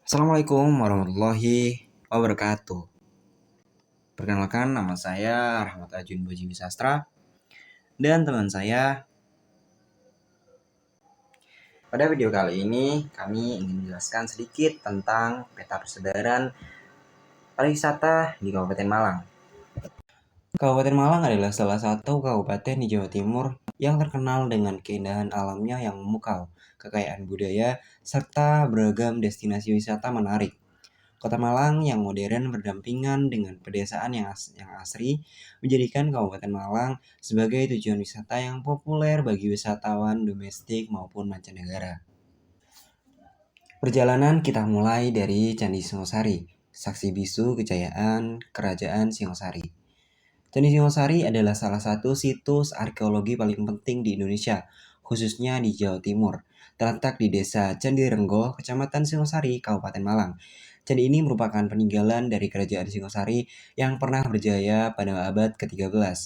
Assalamualaikum warahmatullahi wabarakatuh. Perkenalkan, nama saya Rahmat Ajun Bojiwi Sastra dan teman saya. Pada video kali ini kami ingin menjelaskan sedikit tentang peta persebaran pariwisata di Kabupaten Malang. Kabupaten Malang adalah salah satu kabupaten di Jawa Timur yang terkenal dengan keindahan alamnya yang memukau, kekayaan budaya, serta beragam destinasi wisata menarik. Kota Malang yang modern berdampingan dengan pedesaan yang asri menjadikan Kabupaten Malang sebagai tujuan wisata yang populer bagi wisatawan domestik maupun mancanegara. Perjalanan kita mulai dari Candi Singosari, saksi bisu kejayaan Kerajaan Singosari. Candi Singosari adalah salah satu situs arkeologi paling penting di Indonesia, khususnya di Jawa Timur. Terletak di Desa Candirenggo, Kecamatan Singosari, Kabupaten Malang. Candi ini merupakan peninggalan dari Kerajaan Singosari yang pernah berjaya pada abad ke-13.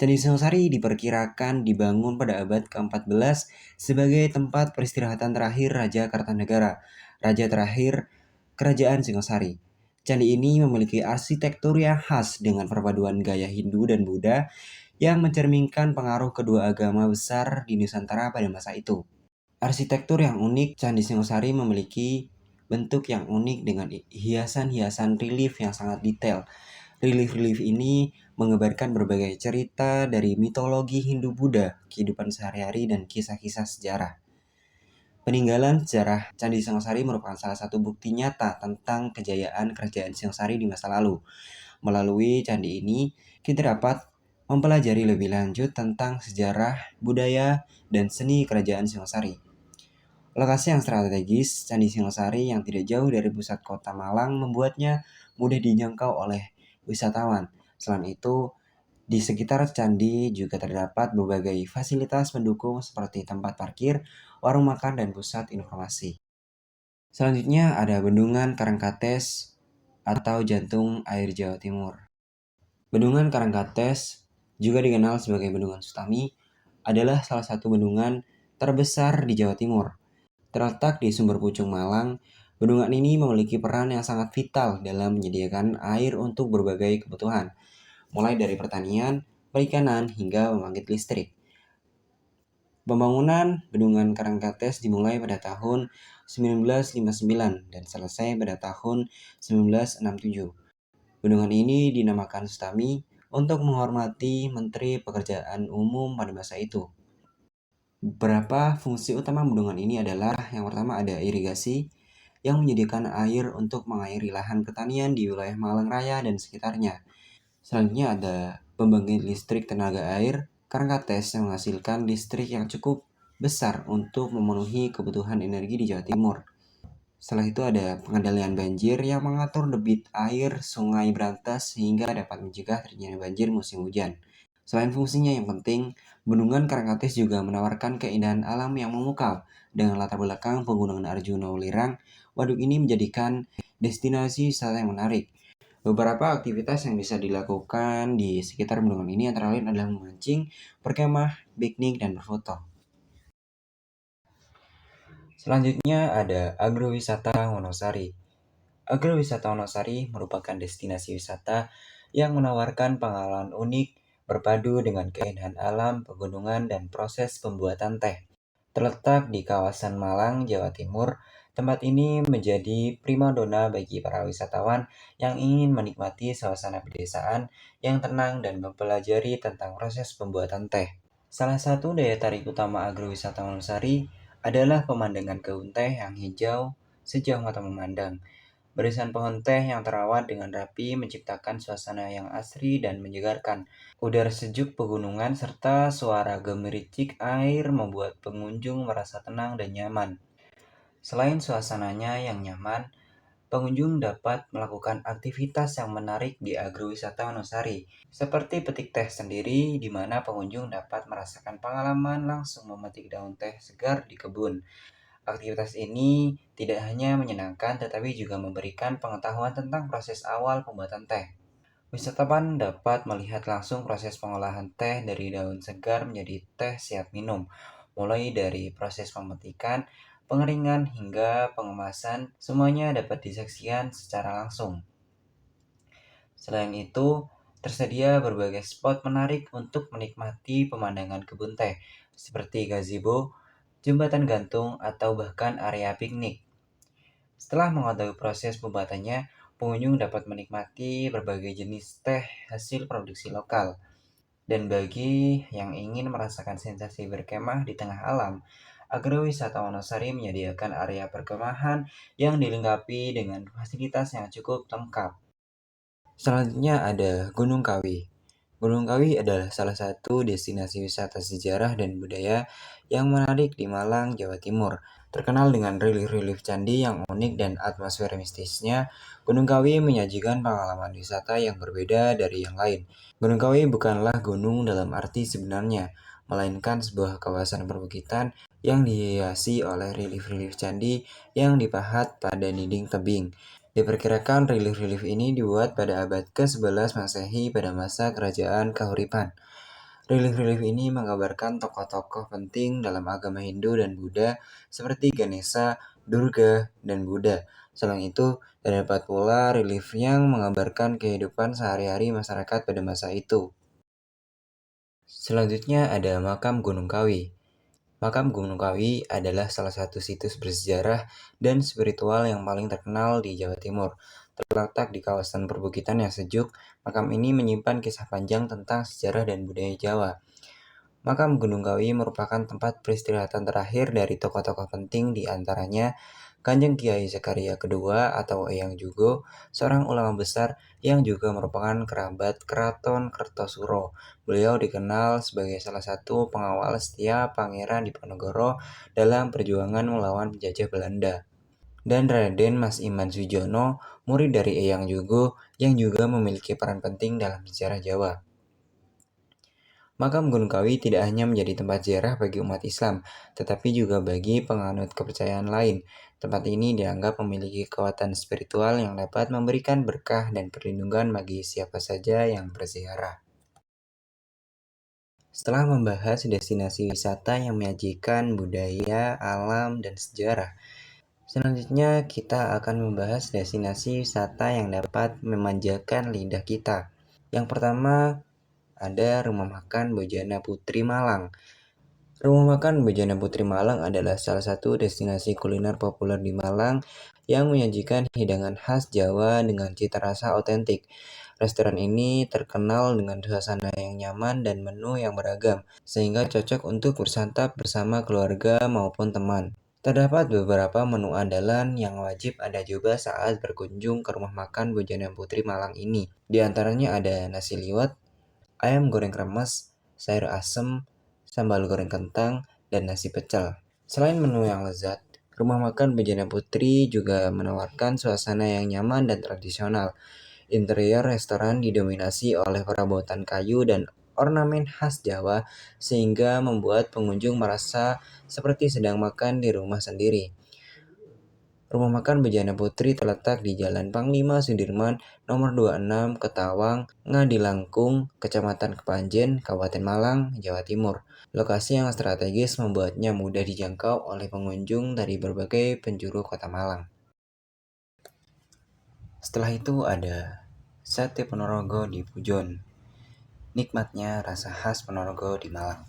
Candi Singosari diperkirakan dibangun pada abad ke-14 sebagai tempat peristirahatan terakhir Raja Kartanegara, raja terakhir Kerajaan Singosari. Candi ini memiliki arsitektur yang khas dengan perpaduan gaya Hindu dan Buddha yang mencerminkan pengaruh kedua agama besar di Nusantara pada masa itu. Arsitektur yang unik, Candi Singosari memiliki bentuk yang unik dengan hiasan-hiasan relief yang sangat detail. Relief-relief ini mengabarkan berbagai cerita dari mitologi Hindu-Buddha, kehidupan sehari-hari, dan kisah-kisah sejarah. Peninggalan sejarah Candi Singosari merupakan salah satu bukti nyata tentang kejayaan Kerajaan Singosari di masa lalu. Melalui candi ini, kita dapat mempelajari lebih lanjut tentang sejarah, budaya, dan seni Kerajaan Singosari. Lokasi yang strategis, Candi Singosari yang tidak jauh dari pusat kota Malang membuatnya mudah dijangkau oleh wisatawan. Selain itu, di sekitar candi juga terdapat berbagai fasilitas pendukung seperti tempat parkir, warung makan, dan pusat informasi. Selanjutnya ada Bendungan Karangkates atau Jantung Air Jawa Timur. Bendungan Karangkates, juga dikenal sebagai Bendungan Sutami, adalah salah satu bendungan terbesar di Jawa Timur. Terletak di Sumber Pucung Malang, bendungan ini memiliki peran yang sangat vital dalam menyediakan air untuk berbagai kebutuhan, mulai dari pertanian, perikanan, hingga pembangkit listrik. Pembangunan Bendungan Karangkates dimulai pada tahun 1959 dan selesai pada tahun 1967. Bendungan ini dinamakan Sutami untuk menghormati Menteri Pekerjaan Umum pada masa itu. Beberapa fungsi utama bendungan ini adalah yang pertama ada irigasi yang menyediakan air untuk mengairi lahan pertanian di wilayah Malang Raya dan sekitarnya. Selanjutnya ada pembangkit listrik tenaga air Karangkates yang menghasilkan listrik yang cukup besar untuk memenuhi kebutuhan energi di Jawa Timur. Setelah itu ada pengendalian banjir yang mengatur debit air sungai Brantas sehingga dapat mencegah terjadinya banjir musim hujan. Selain fungsinya yang penting, Bendungan Karangkates juga menawarkan keindahan alam yang memukau. Dengan latar belakang pegunungan Arjuna Ulirang, waduk ini menjadikan destinasi wisata yang menarik. Beberapa aktivitas yang bisa dilakukan di sekitar bendungan ini antara lain adalah memancing, berkemah, piknik, dan berfoto. Selanjutnya ada Agrowisata Wonosari. Agrowisata Wonosari merupakan destinasi wisata yang menawarkan pengalaman unik berpadu dengan keindahan alam, pegunungan, dan proses pembuatan teh. Terletak di kawasan Malang, Jawa Timur, tempat ini menjadi primadona bagi para wisatawan yang ingin menikmati suasana pedesaan yang tenang dan mempelajari tentang proses pembuatan teh. Salah satu daya tarik utama agrowisata Wonosari adalah pemandangan kebun teh yang hijau sejauh mata memandang. Barisan pohon teh yang terawat dengan rapi menciptakan suasana yang asri dan menyegarkan. Udara sejuk pegunungan serta suara gemericik air membuat pengunjung merasa tenang dan nyaman. Selain suasananya yang nyaman, pengunjung dapat melakukan aktivitas yang menarik di agrowisata Wonosari, seperti petik teh sendiri, di mana pengunjung dapat merasakan pengalaman langsung memetik daun teh segar di kebun. Aktivitas ini tidak hanya menyenangkan tetapi juga memberikan pengetahuan tentang proses awal pembuatan teh. Wisatawan dapat melihat langsung proses pengolahan teh dari daun segar menjadi teh siap minum, mulai dari proses pemetikan, pengeringan, hingga pengemasan, semuanya dapat disaksikan secara langsung. Selain itu, tersedia berbagai spot menarik untuk menikmati pemandangan kebun teh, seperti gazebo, jembatan gantung, atau bahkan area piknik. Setelah mengetahui proses pembuatannya, pengunjung dapat menikmati berbagai jenis teh hasil produksi lokal. Dan bagi yang ingin merasakan sensasi berkemah di tengah alam, Agrowisata Wonosari menyediakan area perkemahan yang dilengkapi dengan fasilitas yang cukup lengkap. Selanjutnya ada Gunung Kawi. Gunung Kawi adalah salah satu destinasi wisata sejarah dan budaya yang menarik di Malang, Jawa Timur. Terkenal dengan relief-relief candi yang unik dan atmosfer mistisnya, Gunung Kawi menyajikan pengalaman wisata yang berbeda dari yang lain. Gunung Kawi bukanlah gunung dalam arti sebenarnya, melainkan sebuah kawasan perbukitan yang dihiasi oleh relief-relief candi yang dipahat pada dinding tebing. Diperkirakan relief-relief ini dibuat pada abad ke-11 Masehi pada masa kerajaan Kahuripan. Relief-relief ini menggambarkan tokoh-tokoh penting dalam agama Hindu dan Buddha seperti Ganesha, Durga, dan Buddha. Selain itu, terdapat pula relief yang menggambarkan kehidupan sehari-hari masyarakat pada masa itu. Selanjutnya ada Makam Gunung Kawi. Makam Gunung Kawi adalah salah satu situs bersejarah dan spiritual yang paling terkenal di Jawa Timur. Terletak di kawasan perbukitan yang sejuk, makam ini menyimpan kisah panjang tentang sejarah dan budaya Jawa. Makam Gunung Kawi merupakan tempat peristirahatan terakhir dari tokoh-tokoh penting di antaranya Kanjeng Kiai Zakaria II atau Eyang Jugo, seorang ulama besar yang juga merupakan kerabat Keraton Kertosuro. Beliau dikenal sebagai salah satu pengawal setia Pangeran Diponegoro dalam perjuangan melawan penjajah Belanda. Dan Raden Mas Iman Sujono, murid dari Eyang Jugo yang juga memiliki peran penting dalam sejarah Jawa. Makam Gunung Kawi tidak hanya menjadi tempat ziarah bagi umat Islam, tetapi juga bagi penganut kepercayaan lain. Tempat ini dianggap memiliki kekuatan spiritual yang dapat memberikan berkah dan perlindungan bagi siapa saja yang berziarah. Setelah membahas destinasi wisata yang menyajikan budaya, alam, dan sejarah, selanjutnya kita akan membahas destinasi wisata yang dapat memanjakan lidah kita. Yang pertama ada Rumah Makan Bojana Putri Malang. Rumah Makan Bojana Putri Malang adalah salah satu destinasi kuliner populer di Malang yang menyajikan hidangan khas Jawa dengan cita rasa otentik. Restoran ini terkenal dengan suasana yang nyaman dan menu yang beragam, sehingga cocok untuk bersantap bersama keluarga maupun teman. Terdapat beberapa menu andalan yang wajib Anda coba saat berkunjung ke Rumah Makan Bojana Putri Malang ini. Di antaranya ada nasi liwet, ayam goreng kremes, sayur asem, sambal goreng kentang, dan nasi pecel. Selain menu yang lezat, Rumah Makan Bejana Putri juga menawarkan suasana yang nyaman dan tradisional. Interior restoran didominasi oleh perabotan kayu dan ornamen khas Jawa sehingga membuat pengunjung merasa seperti sedang makan di rumah sendiri. Rumah Makan Bejana Putri terletak di Jalan Panglima Sudirman nomor 26 Ketawang, Ngadilangkung, Kecamatan Kepanjen, Kabupaten Malang, Jawa Timur. Lokasi yang strategis membuatnya mudah dijangkau oleh pengunjung dari berbagai penjuru kota Malang. Setelah itu ada Sate Ponorogo di Pujon. Nikmatnya rasa khas Ponorogo di Malang.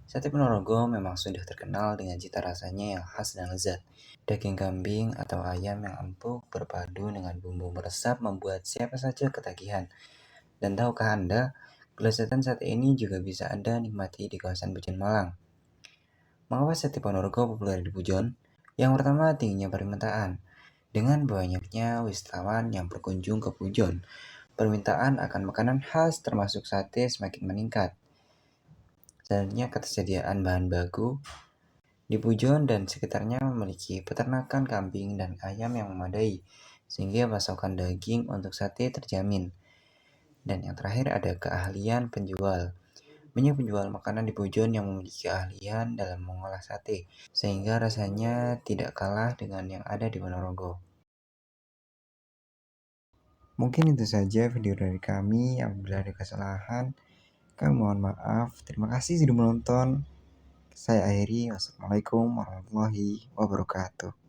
Sate Ponorogo memang sudah terkenal dengan cita rasanya yang khas dan lezat. Daging kambing atau ayam yang empuk berpadu dengan bumbu meresap membuat siapa saja ketagihan. Dan tahukah Anda, kelezatan sate ini juga bisa Anda nikmati di kawasan Pujon Malang. Mengapa sate Ponorogo populer di Pujon? Yang pertama, tingginya permintaan. Dengan banyaknya wisatawan yang berkunjung ke Pujon, permintaan akan makanan khas termasuk sate semakin meningkat. Selanjutnya, ketersediaan bahan baku. Di Pujon dan sekitarnya memiliki peternakan kambing dan ayam yang memadai, sehingga pasokan daging untuk sate terjamin. Dan yang terakhir ada keahlian penjual. Banyak penjual makanan di Pujon yang memiliki keahlian dalam mengolah sate, sehingga rasanya tidak kalah dengan yang ada di Ponorogo. Mungkin itu saja video dari kami. Apabila ada kesalahan, kami mohon maaf. Terima kasih sudah menonton. Saya akhiri, wassalamualaikum warahmatullahi wabarakatuh.